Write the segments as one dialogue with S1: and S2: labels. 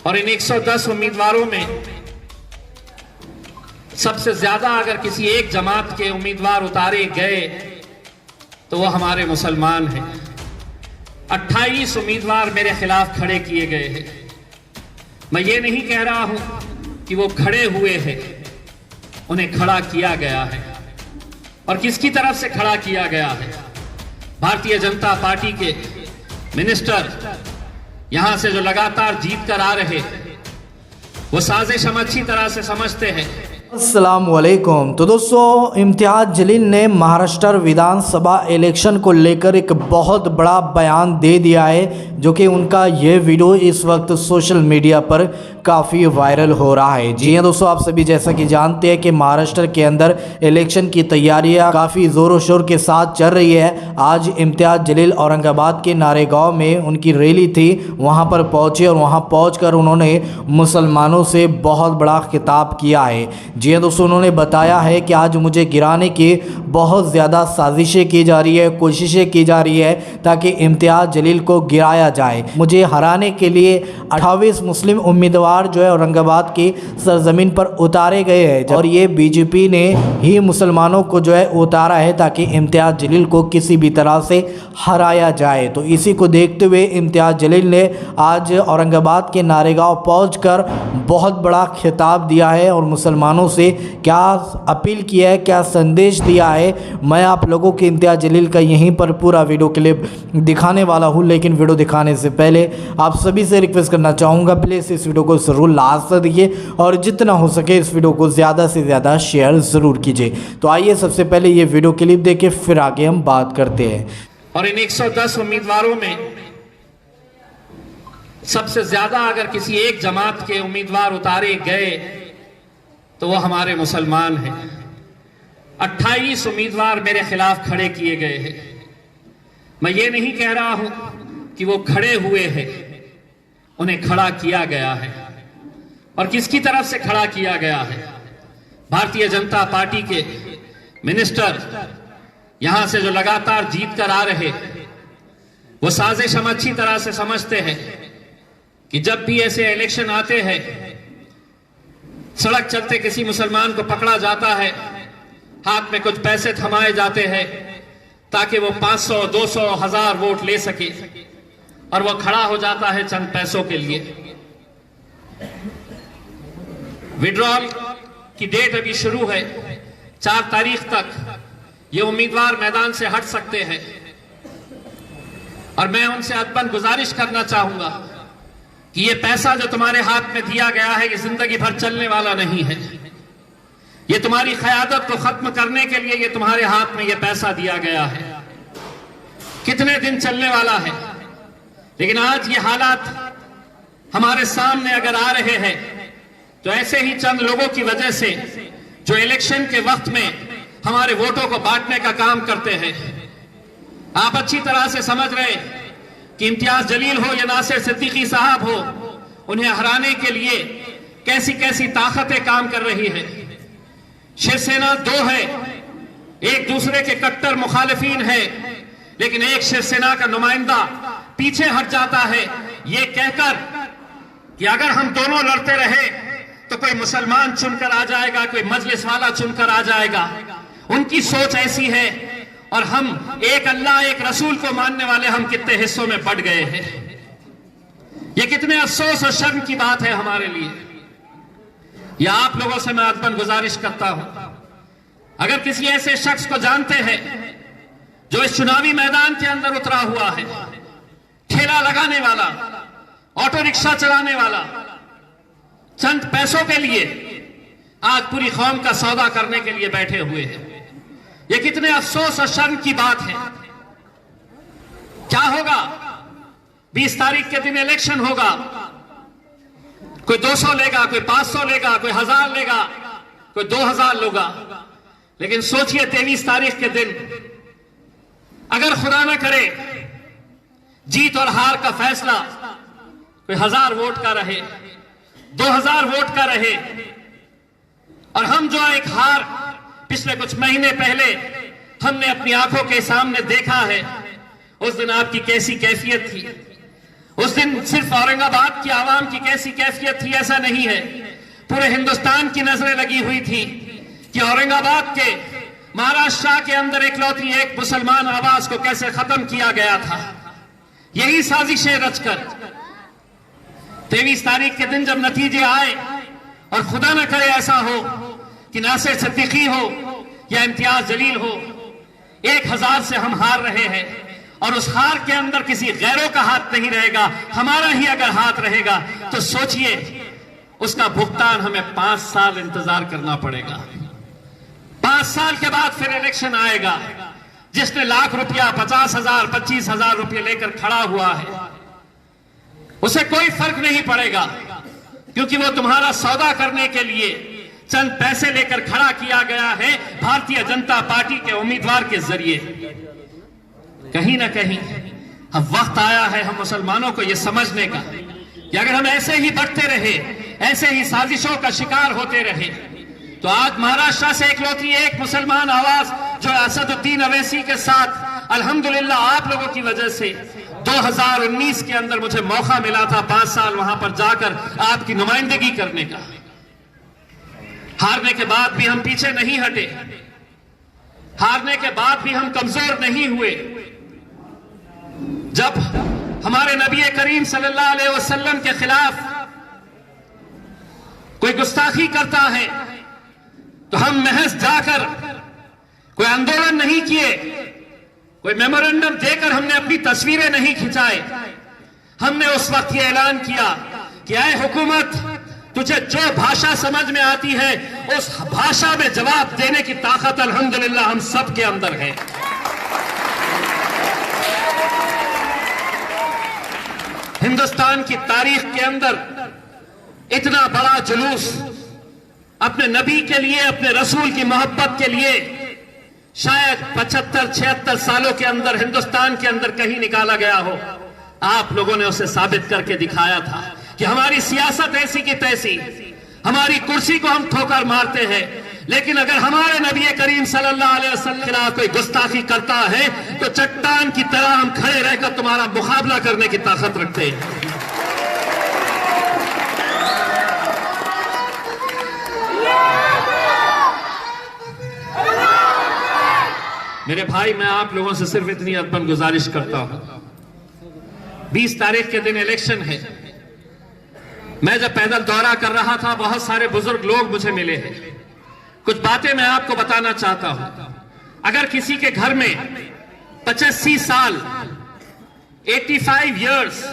S1: और इन 110 उम्मीदवारों में सबसे ज्यादा अगर किसी एक जमात के उम्मीदवार उतारे गए तो वो हमारे मुसलमान हैं। 28 उम्मीदवार मेरे खिलाफ खड़े किए गए हैं। मैं ये नहीं कह रहा हूं कि वो खड़े हुए हैं, उन्हें खड़ा किया गया है। और किसकी तरफ से खड़ा किया गया है? भारतीय जनता पार्टी के मिनिस्टर यहां से जो लगातार जीत कर आ रहे, वो साजिश हम अच्छी तरह से समझते हैं।
S2: अस्सलाम वालेकुम। तो दोस्तों, इम्तियाज जलील ने महाराष्ट्र विधानसभा इलेक्शन को लेकर एक बहुत बड़ा बयान दे दिया है, जो कि उनका ये वीडियो इस वक्त सोशल मीडिया पर काफ़ी वायरल हो रहा है। जी हाँ दोस्तों, आप सभी जैसा कि जानते हैं कि महाराष्ट्र के अंदर इलेक्शन की तैयारियां काफ़ी ज़ोरों शोर के साथ चल रही है। आज इम्तियाज जलील औरंगाबाद के नारेगांव में उनकी रैली थी, वहाँ पर पहुँचे और वहाँ पहुँच उन्होंने मुसलमानों से बहुत बड़ा खिताब किया है। जी हाँ दोस्तों, उन्होंने बताया है कि आज मुझे गिराने की बहुत ज़्यादा साजिशें की जा रही है, कोशिशें की जा रही है ताकि इम्तियाज जलील को गिराया जाए। मुझे हराने के लिए 28 मुस्लिम उम्मीदवार जो है औरंगाबाद की सरजमीन पर उतारे गए हैं और ये बीजेपी ने ही मुसलमानों को जो है उतारा है ताकि इम्तियाज जलील को किसी भी तरह से हराया जाए। तो इसी को देखते हुए इम्तियाज जलील ने आज औरंगाबाद के नारेगांव पहुंचकर बहुत बड़ा खिताब दिया है और मुसलमानों से क्या अपील किया है, क्या संदेश दिया है, मैं आप लोगों के इम्तियाज जलील का यहीं पर पूरा वीडियो क्लिप दिखाने वाला हूं। लेकिन वीडियो दिखाने से पहले आप सभी से रिक्वेस्ट करना चाहूँगा, प्लीज़ इस वीडियो को ज़रूर लास्ट तक देखिए और जितना हो सके इस वीडियो को ज़्यादा से ज़्यादा शेयर ज़रूर कीजिए। तो आइए सबसे पहले ये वीडियो क्लिप देखें, फिर आगे हम बात करते हैं।
S1: और इन 110 उम्मीदवारों में सबसे ज्यादा अगर किसी एक जमात के उम्मीदवार उतारे गए तो वो हमारे मुसलमान हैं। 28 उम्मीदवार मेरे खिलाफ खड़े किए गए हैं। मैं ये नहीं कह रहा हूं कि वो खड़े हुए हैं, उन्हें खड़ा किया गया है। और किसकी तरफ से खड़ा किया गया है? भारतीय जनता पार्टी के मिनिस्टर यहां से जो लगातार जीत कर आ रहे, वो साजिश हम अच्छी तरह से समझते हैं कि जब भी ऐसे इलेक्शन आते हैं, सड़क चलते किसी मुसलमान को पकड़ा जाता है, हाथ में कुछ पैसे थमाए जाते हैं ताकि वो 500, 200, 1000 वोट ले सके और वो खड़ा हो जाता है चंद पैसों के लिए। विड्रॉल की डेट अभी शुरू है, 4 तारीख तक ये उम्मीदवार मैदान से हट सकते हैं। और मैं उनसे अदबन गुजारिश करना चाहूंगा कि ये पैसा जो तुम्हारे हाथ में दिया गया है, ये जिंदगी भर चलने वाला नहीं है। ये तुम्हारी क़यादत को खत्म करने के लिए ये तुम्हारे हाथ में ये पैसा दिया गया है। कितने दिन चलने वाला है? लेकिन आज ये हालात हमारे सामने अगर आ रहे हैं तो ऐसे ही चंद लोगों की वजह से जो इलेक्शन के वक्त में हमारे वोटों को बांटने का काम करते हैं। आप अच्छी तरह से समझ रहे कि इम्तियाज जलील हो या नासिर सिद्दीकी साहब हो, उन्हें हराने के लिए कैसी कैसी ताकतें काम कर रही है। शिवसेना 2 है, एक दूसरे के कट्टर मुखालिफिन है, लेकिन एक शिवसेना का नुमाइंदा पीछे हट जाता है ये कहकर कि अगर हम दोनों लड़ते रहे तो कोई मुसलमान चुनकर आ जाएगा, कोई मजलिस वाला चुनकर आ जाएगा। उनकी सोच ऐसी है और हम एक अल्लाह एक रसूल को मानने वाले हम कितने हिस्सों में बढ़ गए हैं। ये कितने अफसोस और शर्म की बात है हमारे लिए। या आप लोगों से मैं अदबन गुजारिश करता हूं, अगर किसी ऐसे शख्स को जानते हैं जो इस चुनावी मैदान के अंदर उतरा हुआ है, ठेला लगाने वाला, ऑटो रिक्शा चलाने वाला, चंद पैसों के लिए आज पूरी कौम का सौदा करने के लिए बैठे हुए हैं, ये कितने अफसोस और शर्म की बात है। क्या होगा? 20 तारीख के दिन इलेक्शन होगा, कोई 200 लेगा, कोई 500 लेगा, कोई 1000 लेगा, कोई 2000 लेगा। लेकिन सोचिए 23 तारीख के दिन अगर खुदा न करे जीत और हार का फैसला कोई 1000 वोट का रहे, 2000 वोट का रहे, और हम जो एक हार पिछले कुछ महीने पहले हमने अपनी आंखों के सामने देखा है, उस दिन आपकी कैसी कैफियत थी। उस दिन सिर्फ औरंगाबाद की आवाम की कैसी कैफियत थी ऐसा नहीं है, पूरे हिंदुस्तान की नजरें लगी हुई थी कि औरंगाबाद के महाराष्ट्र के अंदर इकलौती एक मुसलमान आवाज को कैसे खत्म किया गया था। यही साजिशें रचकर 23 तारीख के दिन जब नतीजे आए, और खुदा न करे ऐसा हो कि नासिर सिद्दीकी हो या इम्तियाज जलील हो, 1000 से हम हार रहे हैं, और उस हार के अंदर किसी गैरों का हाथ नहीं रहेगा, हमारा ही अगर हाथ रहेगा तो सोचिए उसका भुगतान हमें 5 साल इंतजार करना पड़ेगा। 5 साल के बाद फिर इलेक्शन आएगा। जिसने लाख रुपया, 50,000, 25,000 रुपये लेकर खड़ा हुआ है, उसे कोई फर्क नहीं पड़ेगा, क्योंकि वो तुम्हारा सौदा करने के लिए चंद पैसे लेकर खड़ा किया गया है भारतीय जनता पार्टी के उम्मीदवार के जरिए। कहीं ना कहीं अब वक्त आया है हम मुसलमानों को यह समझने का कि अगर हम ऐसे ही बढ़ते रहे, ऐसे ही साजिशों का शिकार होते रहे, तो आज महाराष्ट्र से इकलौती एक मुसलमान आवाज जो असदुद्दीन अवैसी के साथ अल्हम्दुलिल्लाह आप लोगों की वजह से 2019 के अंदर मुझे मौका मिला था 5 साल वहां पर जाकर आपकी नुमाइंदगी करने का। हारने के बाद भी हम पीछे नहीं हटे, हारने के बाद भी हम कमजोर नहीं हुए। जब हमारे नबी करीम सल्लल्लाहु अलैहि वसल्लम के खिलाफ कोई गुस्ताखी करता है तो हम महज जाकर कोई आंदोलन नहीं किए, कोई मेमोरेंडम देकर हमने अपनी तस्वीरें नहीं खिंचाए। हमने उस वक्त ये ऐलान किया कि ऐ हुकूमत, तुझे जो भाषा समझ में आती है उस भाषा में जवाब देने की ताकत अल्हम्दुलिल्लाह हम सब के अंदर है। हिंदुस्तान की तारीख के अंदर इतना बड़ा जुलूस अपने नबी के लिए, अपने रसूल की मोहब्बत के लिए शायद 75-76 सालों के अंदर हिंदुस्तान के अंदर कहीं निकाला गया हो। आप लोगों ने उसे साबित करके दिखाया था कि हमारी सियासत ऐसी की तैसी, हमारी कुर्सी को हम ठोकर मारते हैं, लेकिन अगर हमारे नबी करीम सल्लल्लाहु अलैहि वसल्लम के खिलाफ कोई गुस्ताखी करता है तो चट्टान की तरह हम खड़े रहकर तुम्हारा मुकाबला करने की ताकत रखते हैं। मेरे भाई, मैं आप लोगों से सिर्फ इतनी अदबन गुजारिश करता हूं, 20 तारीख के दिन इलेक्शन है। मैं जब पैदल दौरा कर रहा था, बहुत सारे बुजुर्ग लोग मुझे मिले हैं। कुछ बातें मैं आपको बताना चाहता हूं। अगर किसी के घर में 85 साल 85 इयर्स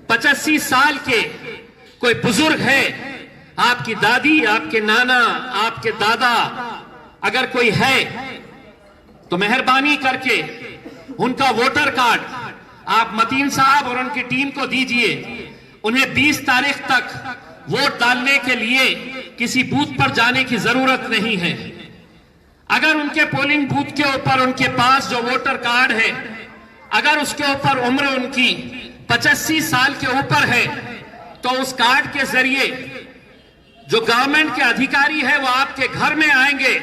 S1: 85 साल के कोई बुजुर्ग है, आपकी दादी, आपके नाना, आपके दादा अगर कोई है, तो मेहरबानी करके उनका वोटर कार्ड आप मतीन साहब और उनकी टीम को दीजिए। उन्हें 20 तारीख तक वोट डालने के लिए किसी बूथ पर जाने की जरूरत नहीं है। अगर उनके पोलिंग बूथ के ऊपर उनके पास जो वोटर कार्ड है, अगर उसके ऊपर उम्र उनकी 85 साल के ऊपर है, तो उस कार्ड के जरिए जो गवर्नमेंट के अधिकारी है वो आपके घर में आएंगे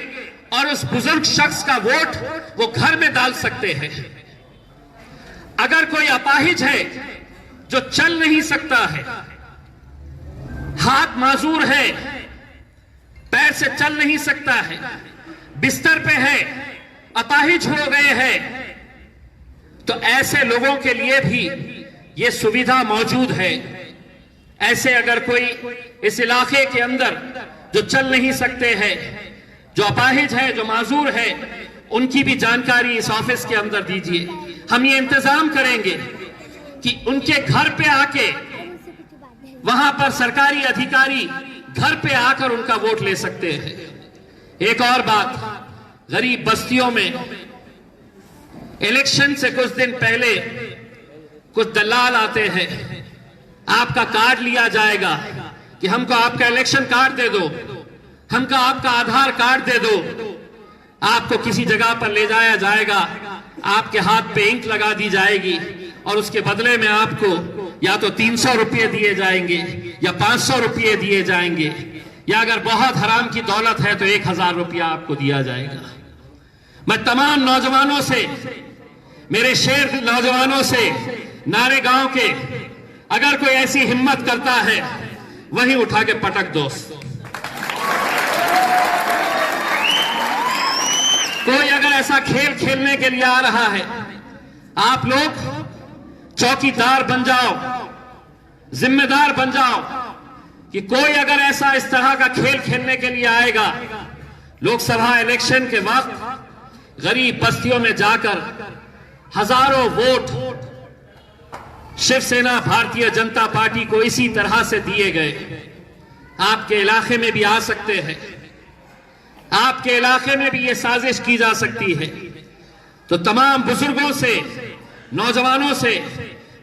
S1: और उस बुजुर्ग शख्स का वोट वो घर में डाल सकते हैं। अगर कोई अपाहिज है जो चल नहीं सकता है, हाथ माजूर है, पैर से चल नहीं सकता है, बिस्तर पे है, अपाहिज हो गए हैं, तो ऐसे लोगों के लिए भी ये सुविधा मौजूद है। ऐसे अगर कोई इस इलाके के अंदर जो चल नहीं सकते हैं, जो अपाहिज है, जो माजूर है, उनकी भी जानकारी इस ऑफिस के अंदर दीजिए। हम ये इंतजाम करेंगे कि उनके घर पे आके वहां पर सरकारी अधिकारी घर पे आकर उनका वोट ले सकते हैं। एक और बात, गरीब बस्तियों में इलेक्शन से कुछ दिन पहले कुछ दलाल आते हैं, आपका कार्ड लिया जाएगा कि हमको आपका इलेक्शन कार्ड दे दो, हमको आपका आधार कार्ड दे दो। आपको किसी जगह पर ले जाया जाएगा, आपके हाथ पे इंक लगा दी जाएगी और उसके बदले में आपको या तो 300 रुपये दिए जाएंगे या 500 रुपये दिए जाएंगे, या अगर बहुत हराम की दौलत है तो 1000 रुपया आपको दिया जाएगा। मैं तमाम नौजवानों से, मेरे शेर नौजवानों से, नारे गांव के अगर कोई ऐसी हिम्मत करता है वहीं उठा के पटक दो। कोई अगर ऐसा खेल खेलने के लिए आ रहा है, आप लोग चौकीदार बन जाओ, जिम्मेदार बन जाओ कि कोई अगर ऐसा इस तरह का खेल खेलने के लिए आएगा, लोकसभा इलेक्शन के वक्त गरीब बस्तियों में जाकर हजारों वोट शिवसेना भारतीय जनता पार्टी को इसी तरह से दिए गए। आपके इलाके में भी आ सकते हैं, आपके इलाके में भी ये साजिश की जा सकती है। तो तमाम बुजुर्गों से, नौजवानों से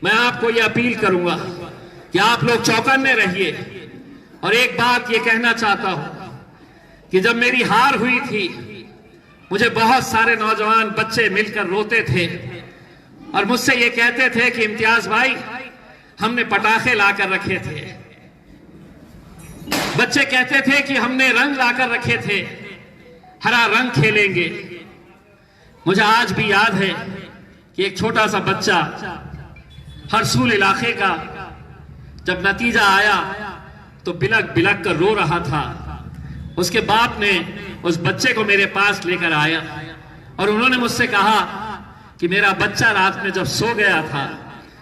S1: मैं आपको ये अपील करूंगा कि आप लोग चौकन्ने रहिए। और एक बात ये कहना चाहता हूं कि जब मेरी हार हुई थी, मुझे बहुत सारे नौजवान बच्चे मिलकर रोते थे और मुझसे ये कहते थे कि इम्तियाज भाई, हमने पटाखे लाकर रखे थे। बच्चे कहते थे कि हमने रंग लाकर रखे थे, हरा रंग खेलेंगे। मुझे आज भी याद है कि एक छोटा सा बच्चा हरसूल इलाके का जब नतीजा आया तो बिलक बिलक कर रो रहा था। उसके बाप ने उस बच्चे को मेरे पास लेकर आया और उन्होंने मुझसे कहा कि मेरा बच्चा रात में जब सो गया था,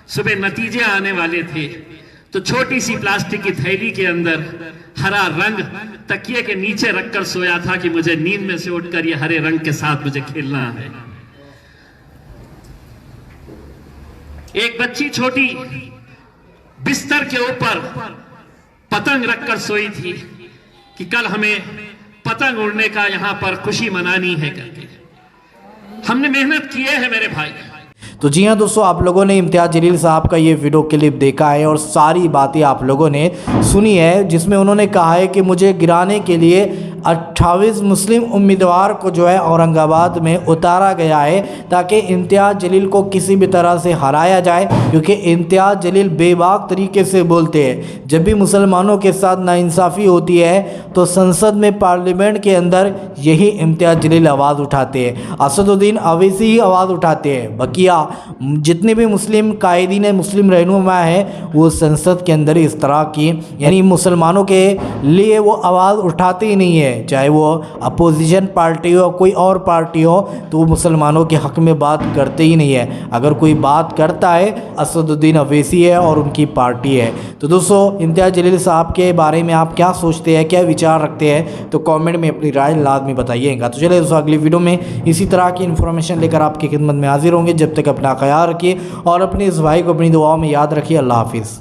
S1: सुबह नतीजे आने वाले थे, तो छोटी सी प्लास्टिक की थैली के अंदर हरा रंग तकिए के नीचे रखकर सोया था कि मुझे नींद में से उठकर ये हरे रंग के साथ मुझे खेलना है। एक बच्ची छोटी बिस्तर के ऊपर पतंग रखकर सोई थी कि कल हमें पतंग उड़ने का यहां पर खुशी मनानी है करके। हमने मेहनत किए हैं मेरे भाई।
S2: तो जी हाँ दोस्तों, आप लोगों ने इम्तियाज जलील साहब का ये वीडियो क्लिप देखा है और सारी बातें आप लोगों ने सुनी है, जिसमें उन्होंने कहा है कि मुझे गिराने के लिए 28 मुस्लिम उम्मीदवार को जो है औरंगाबाद में उतारा गया है ताकि इम्तियाज जलील को किसी भी तरह से हराया जाए, क्योंकि इम्तियाज जलील बेबाक तरीके से बोलते हैं। जब भी मुसलमानों के साथ नाइंसाफ़ी होती है तो संसद में, पार्लियामेंट के अंदर यही इम्तियाज जलील आवाज़ उठाते हैं, असदुद्दीन अवैसी ही आवाज़ उठाते हैं। बकिया जितने भी मुस्लिम कायदीन है, मुस्लिम रहनुमा है, वो संसद के अंदर इस तरह की यानी मुसलमानों के लिए वो आवाज़ उठाते ही नहीं है। चाहे वो अपोजिशन पार्टी हो, कोई और पार्टी हो, तो वो मुसलमानों के हक़ में बात करते ही नहीं है। अगर कोई बात करता है, असदुद्दीन अवैसी है और उनकी पार्टी है। तो दोस्तों, इम्तियाज जलील साहब के बारे में आप क्या सोचते हैं, क्या विचार रखते हैं, तो कमेंट में अपनी राय लाजमी बताइएगा। तो चलिए दोस्तों, अगली वीडियो में इसी तरह की इन्फॉर्मेशन लेकर आपकी खिदमत में हाजिर होंगे। जब तक अपना ख्याल रखिए और अपने इस भाई को अपनी दुआओं में याद रखिए। अल्लाह हाफिज़।